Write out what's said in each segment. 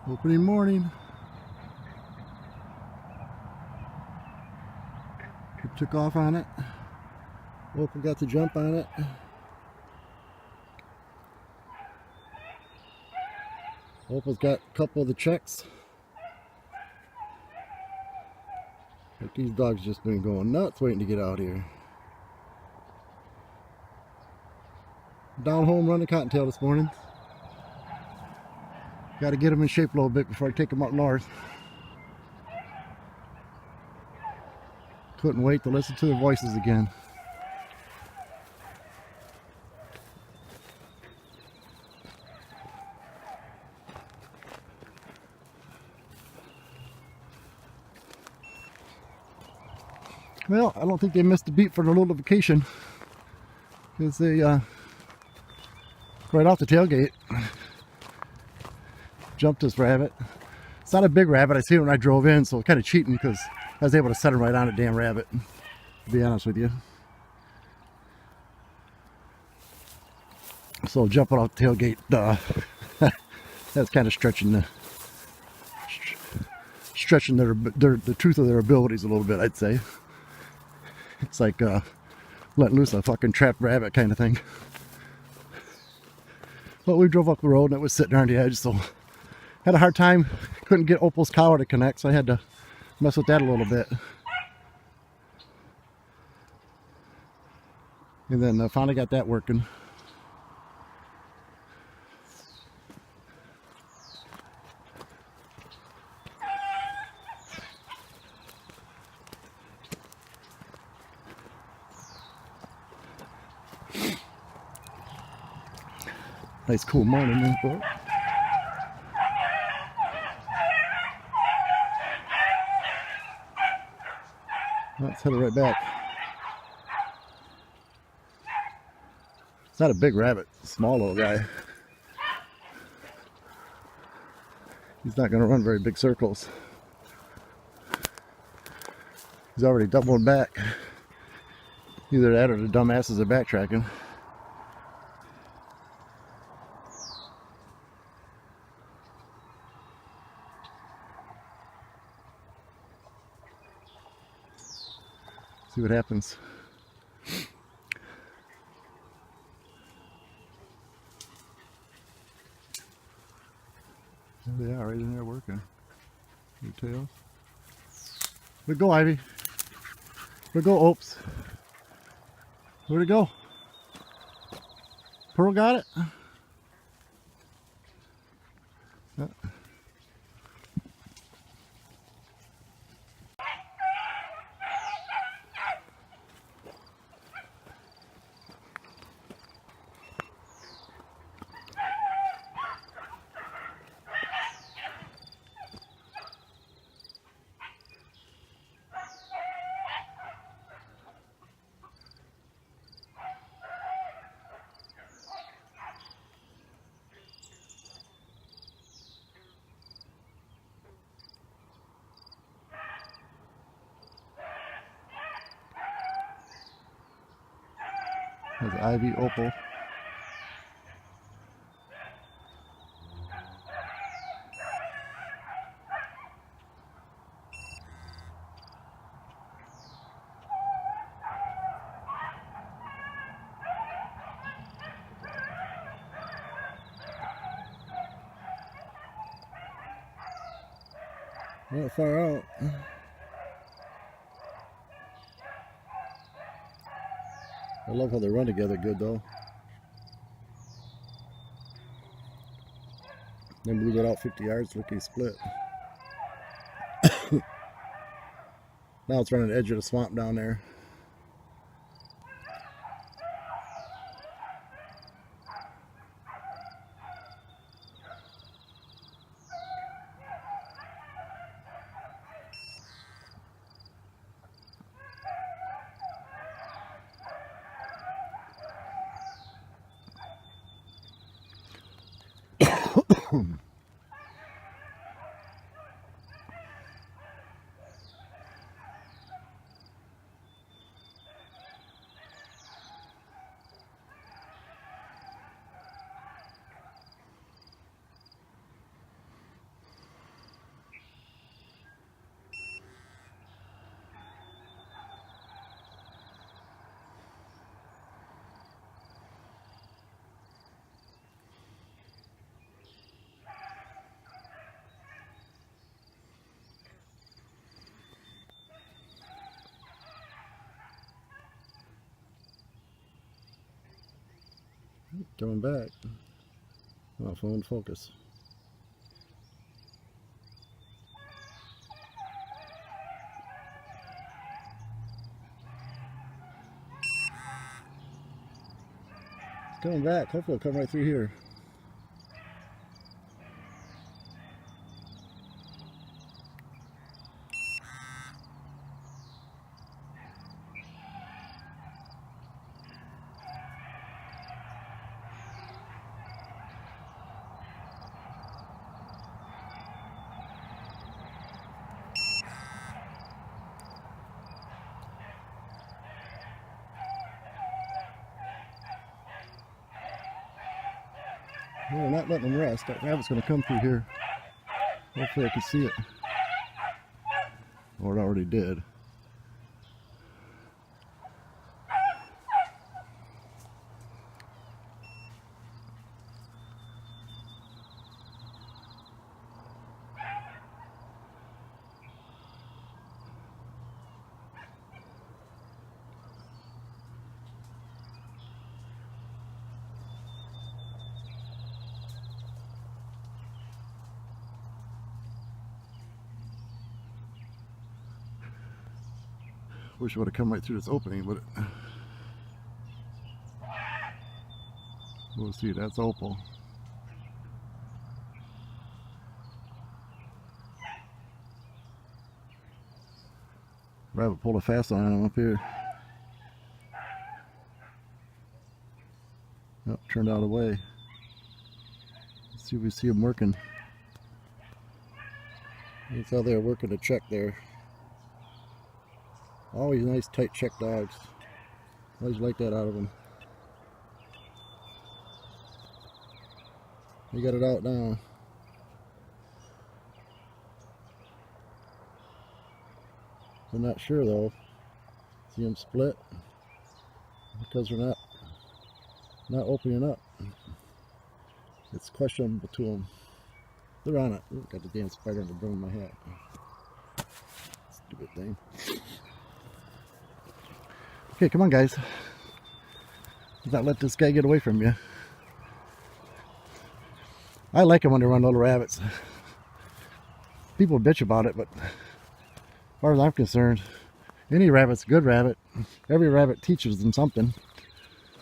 Opening morning. We took off on it. Opal got to jump on it. Opal's got a couple of the checks. But these dogs just been going nuts waiting to get out here. Down home running cottontail this morning. Got to get them in shape a little bit before I take them up north. Couldn't wait to listen to their voices again. Well, I don't think they missed a beat for their little vacation, because they right off the tailgate jumped this rabbit. It's not a big rabbit. I seen it when I drove in, so kind of cheating because I was able to set him right on a damn rabbit, to be honest with you. So jumping off the tailgate, that's kind of stretching the truth of their abilities a little bit, I'd say. It's like letting loose a fucking trapped rabbit kind of thing. But we drove up the road and it was sitting there on the edge, so had a hard time. Couldn't get Opal's collar to connect, so I had to mess with that a little bit. And then I finally got that working. Nice cool morning, man, bro. Let's head right back. It's not a big rabbit, it's a small little guy. He's not going to run very big circles. He's already doubling back. Either that or the dumbasses are backtracking. See what happens. There they are, right in there working. Your tails. Where'd it go, Ivy? Where'd it go, Opes? Where'd it go? Pearl got it? There's Ivy, Opal. Not far out. I love how they run together good though. Then blew it out 50 yards, lickety split. Now it's running the edge of the swamp down there. Coming back. Oh, phone focus. It's coming back. Hopefully it'll come right through here. We're not letting them rest. That rabbit's going to come through here. Hopefully I can see it. Or it already did. Wish it would have come right through this opening, but we'll see. That's Opal. Rabbit pulled a fast one on him up here. Oh, turned out away. Let's see if we see him working. He's out there working a check there. Always nice tight check dogs. Always like that out of them. He got it out now. I'm not sure though. See them split because they're not opening up. It's questionable to them. They're on it. Ooh, got the damn spider in the brim of my hat. Stupid thing. Okay, come on guys. Let's not let this guy get away from you. I like them when they run little rabbits. People bitch about it, but as far as I'm concerned, any rabbit's a good rabbit. Every rabbit teaches them something.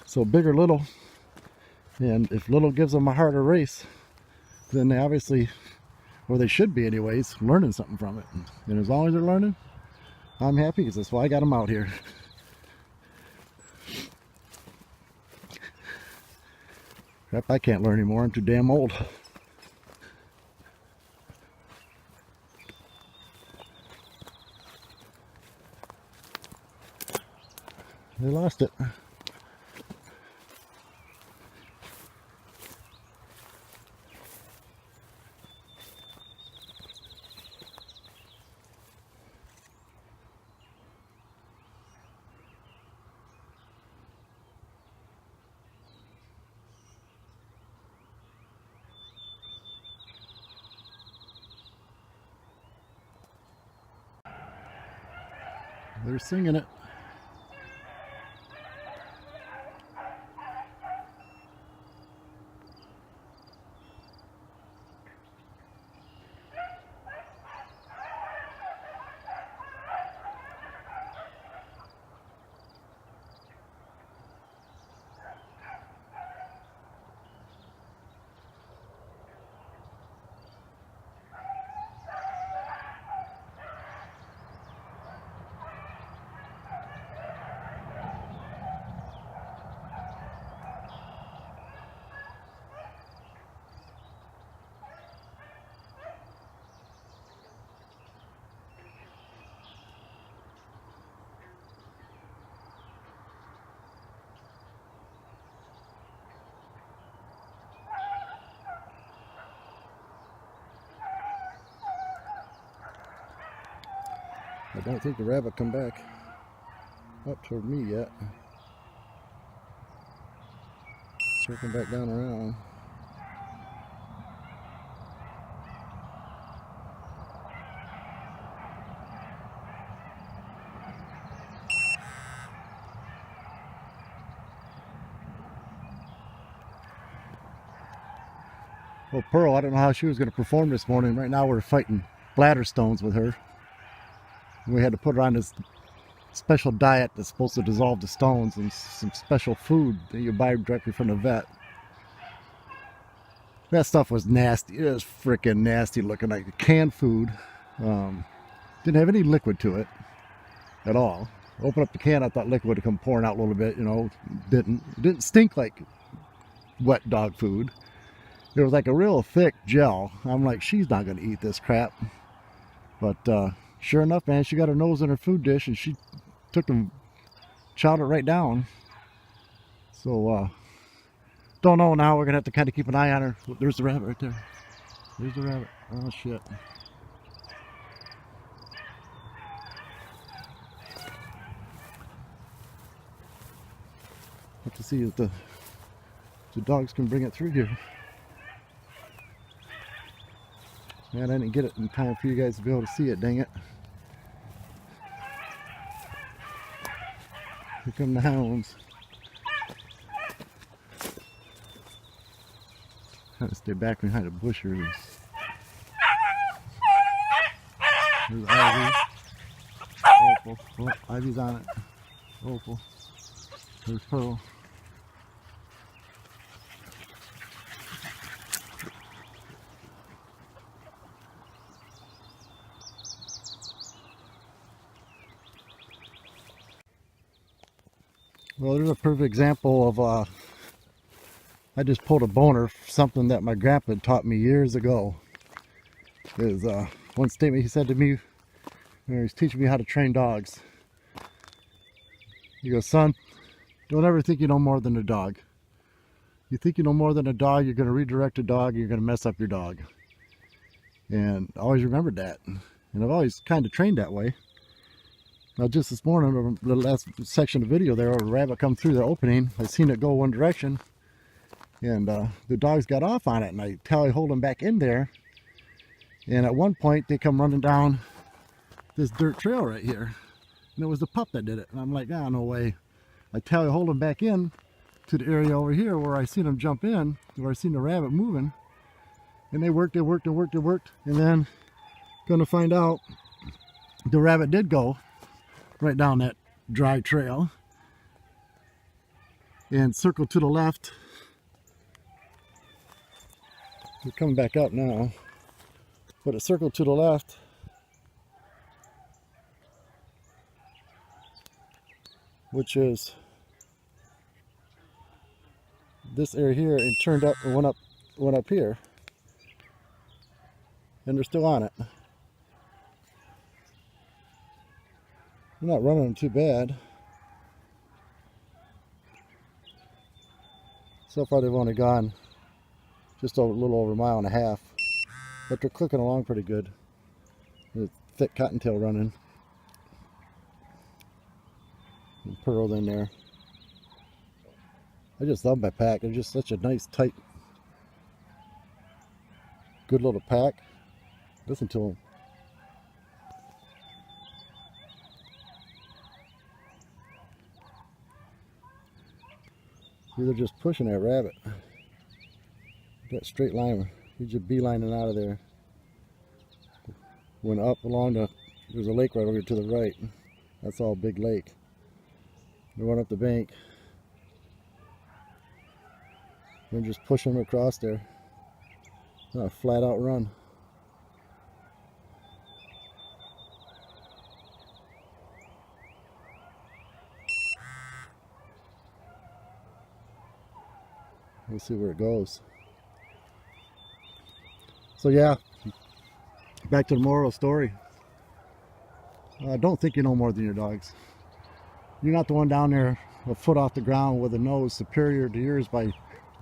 So big or little, and if little gives them a harder race, then they obviously, or they should be anyways, learning something from it. And as long as they're learning, I'm happy because that's why I got them out here. Crap, I can't learn anymore. I'm too damn old. They lost it. They're singing it. I don't think the rabbit come back up toward me yet. Circling back down around. Well, Pearl, I don't know how she was going to perform this morning. Right now we're fighting bladder stones with her. We had to put her on this special diet that's supposed to dissolve the stones and some special food that you buy directly from the vet. That stuff was nasty. It was freaking nasty looking, like canned food. Didn't have any liquid to it at all. Open up the can, I thought liquid would come pouring out a little bit, you know. Didn't stink like wet dog food. It was like a real thick gel. I'm like, she's not going to eat this crap. But sure enough, man, she got her nose in her food dish and she took and chowed it right down. So, don't know now. We're going to have to kind of keep an eye on her. There's the rabbit right there. There's the rabbit. Oh, shit. Have to see if the dogs can bring it through here. Man, I didn't get it in time for you guys to be able to see it, dang it. Here come the hounds. Trying to stay back behind a bush here. There's Ivy. Opal. Oh, Ivy's on it. Opal. There's Pearl. Well, there's a perfect example of I just pulled a boner, something that my grandpa taught me years ago. Is one statement he said to me when he was teaching me how to train dogs. He goes, son, don't ever think you know more than a dog. You think you know more than a dog, you're going to redirect a dog, and you're going to mess up your dog. And I always remembered that. And I've always kind of trained that way. Now just this morning, the last section of the video there, a rabbit come through the opening. I seen it go one direction. And the dogs got off on it. And I hold them back in there. And at one point, they come running down this dirt trail right here. And it was the pup that did it. And I'm like, ah, no way. I hold them back in to the area over here where I seen them jump in, where I seen the rabbit moving. And they worked. And then, gonna find out, the rabbit did go right down that dry trail and circled to the left. We're coming back up now, but it circled to the left. Which is this area here, and turned up and went up here. And they're still on it. I'm not running them too bad. So far they've only gone just a little over a mile and a half. But they're clicking along pretty good. With thick cottontail running. And Pearl in there. I just love my pack. They're just such a nice, tight, good little pack. Listen to them. They're just pushing that rabbit. That straight line, he's just beelining out of there. Went up along there's a lake right over here to the right. That's all big lake. They went up the bank. They're just pushing them across there. Not a flat out run. We'll see where it goes. So yeah, back to the moral of the story. Don't think you know more than your dogs. You're not the one down there a foot off the ground with a nose superior to yours by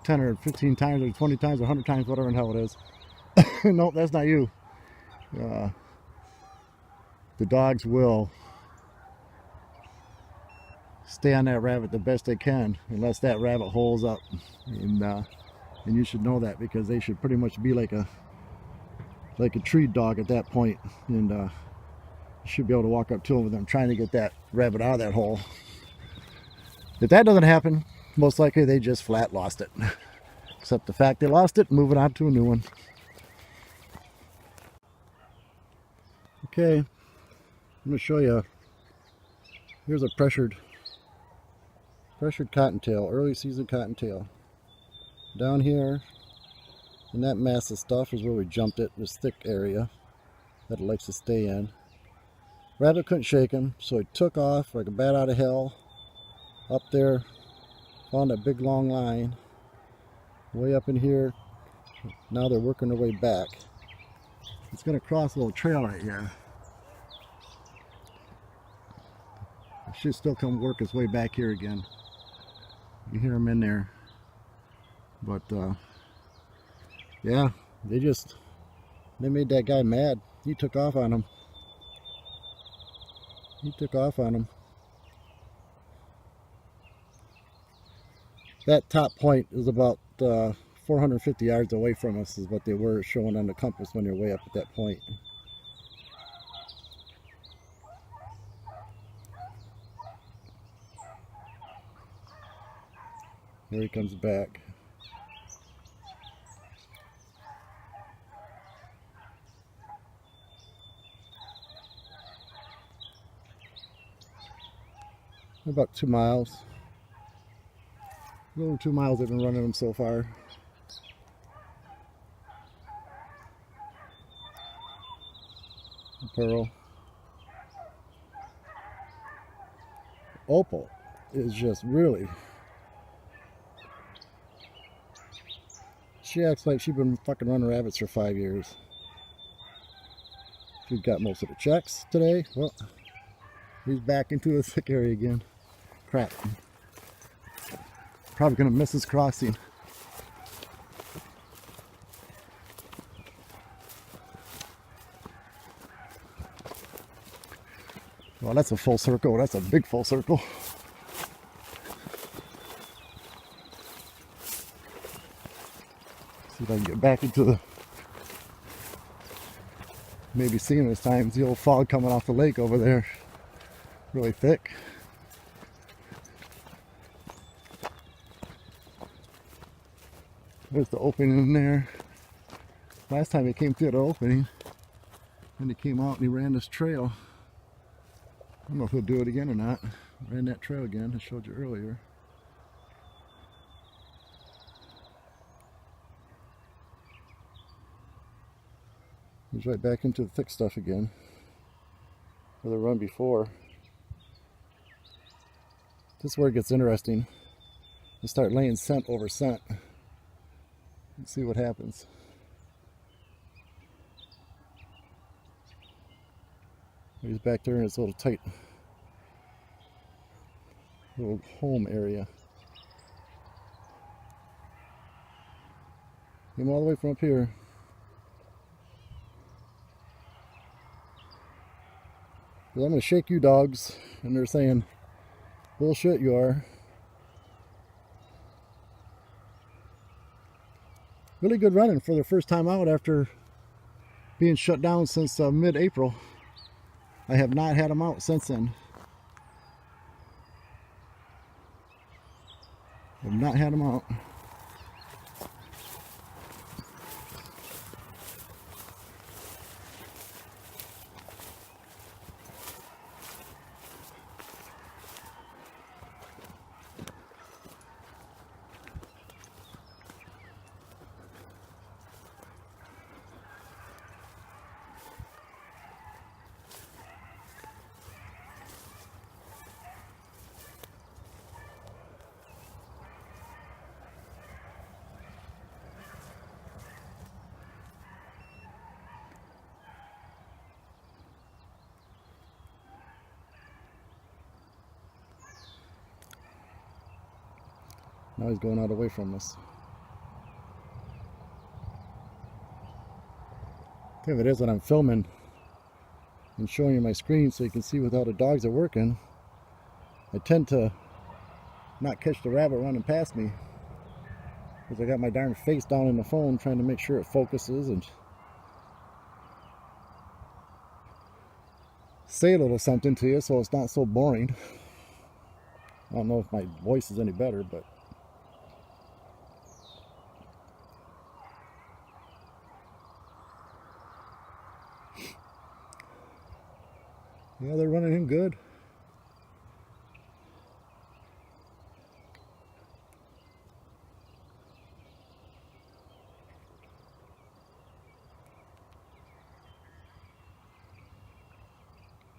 10 or 15 times or 20 times or 100 times, whatever in hell it is. Nope, that's not you. The dogs will stay on that rabbit the best they can unless that rabbit holes up. And you should know that, because they should pretty much be like a tree dog at that point. And you should be able to walk up to them with them trying to get that rabbit out of that hole. If that doesn't happen, most likely they just flat lost it. Except the fact they lost it, moving on to a new one. Okay, I'm going to show you. Here's a pressured cottontail, early season cottontail. Down here, in that mass of stuff is where we jumped it, this thick area that it likes to stay in. Rabbit couldn't shake him, so he took off like a bat out of hell. Up there, found that big long line. Way up in here, now they're working their way back. It's going to cross a little trail right here. It should still come work its way back here again. You hear them in there. But, yeah, they made that guy mad. He took off on him. That top point is about 450 yards away from us, is what they were showing on the compass when you're way up at that point. There he comes back. About 2 miles. A little over 2 miles I've been running them so far. Pearl. Opal is just really... She acts like she's been fucking running rabbits for 5 years. She's got most of the checks today. Well, he's back into the thick area again. Crap. Probably gonna miss his crossing. Well, that's a full circle. That's a big full circle. See if I can get back into the... Maybe seeing this time. It's the old fog coming off the lake over there. Really thick. There's the opening in there. Last time he came through the opening, and he came out and he ran this trail. I don't know if he'll do it again or not. Ran that trail again, I showed you earlier. He's right back into the thick stuff again, where they run before. This is where it gets interesting. You start laying scent over scent. Let's see what happens. He's back there in his little tight little home area. Came all the way from up here. But I'm going to shake you dogs, and they're saying, bullshit you are. Really good running for their first time out after being shut down since mid-April. I have not had them out since then. Have not had them out. Now he's going out away from us. The thing of it is, when I'm filming and showing you my screen so you can see what how the dogs are working, I tend to not catch the rabbit running past me because I got my darn face down in the phone trying to make sure it focuses and say a little something to you so it's not so boring. I don't know if my voice is any better, but Yeah, they're running him good.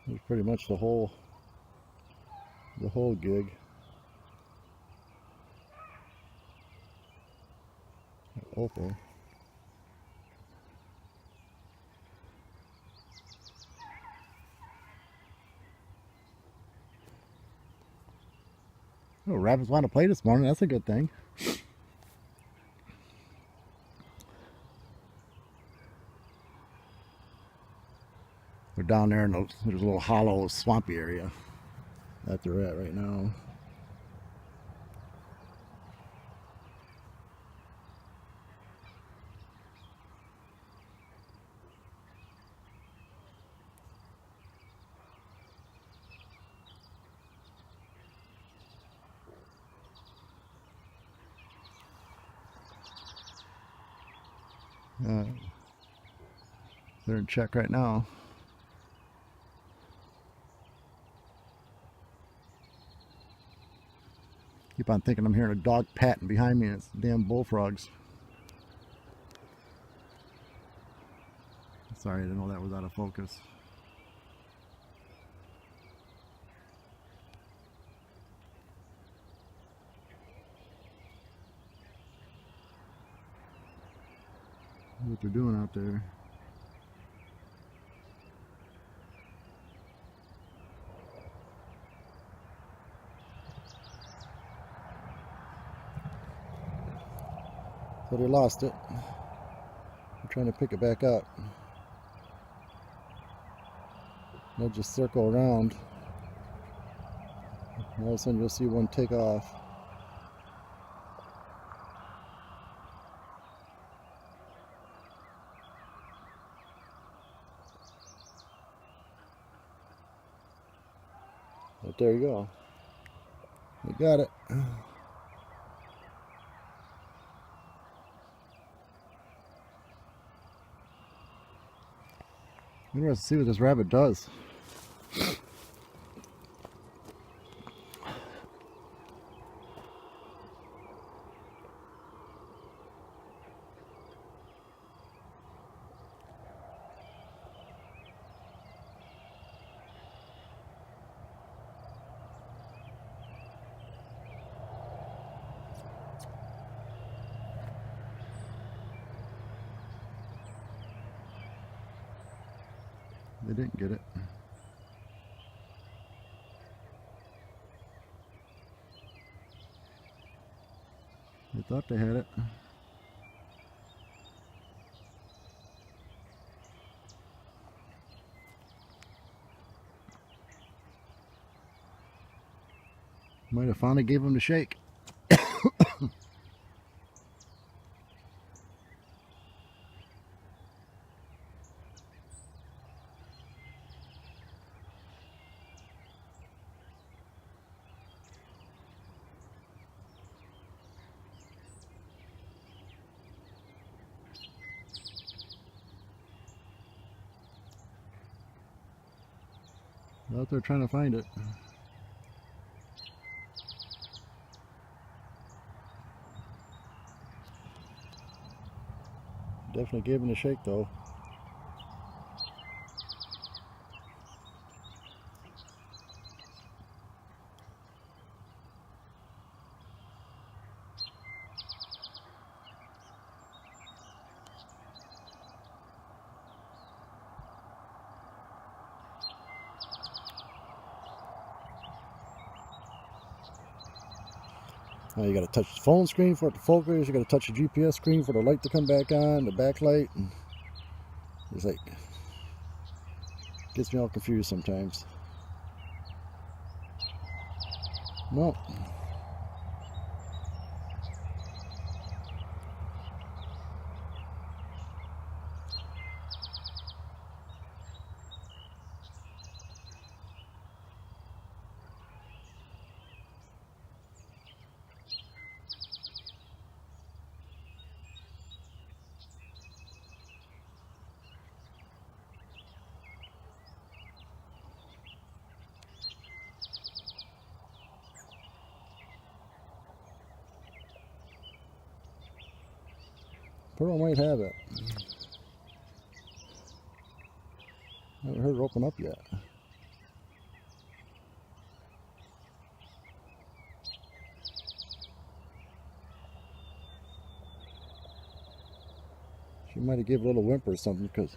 That's pretty much the whole gig. Okay. Oh, rabbits want to play this morning. That's a good thing. They're down there in there's a little hollow, swampy area that they're at right now. Uh, they're in check right now. Keep on thinking I'm hearing a dog patting behind me, and it's damn bullfrogs. Sorry, I didn't know that was out of focus. What they're doing out there. So they lost it. I'm trying to pick it back up. They'll just circle around. All of a sudden you'll see one take off. But there you go. You got it. Interesting to see what this rabbit does. They didn't get it. They thought they had it. Might have finally gave him the shake. Out there trying to find it. Definitely gave him a shake though. Now you got to touch the phone screen for it to focus. You got to touch the GPS screen for the light to come back on, the backlight. And it's like, gets me all confused sometimes. Nope. Pearl might have it. I haven't heard her open up yet. She might have given a little whimper or something because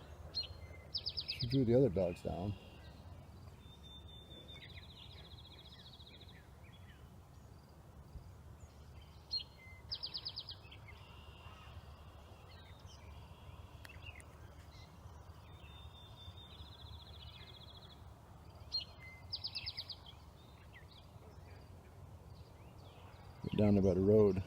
she drew the other dogs down. Down there by the road.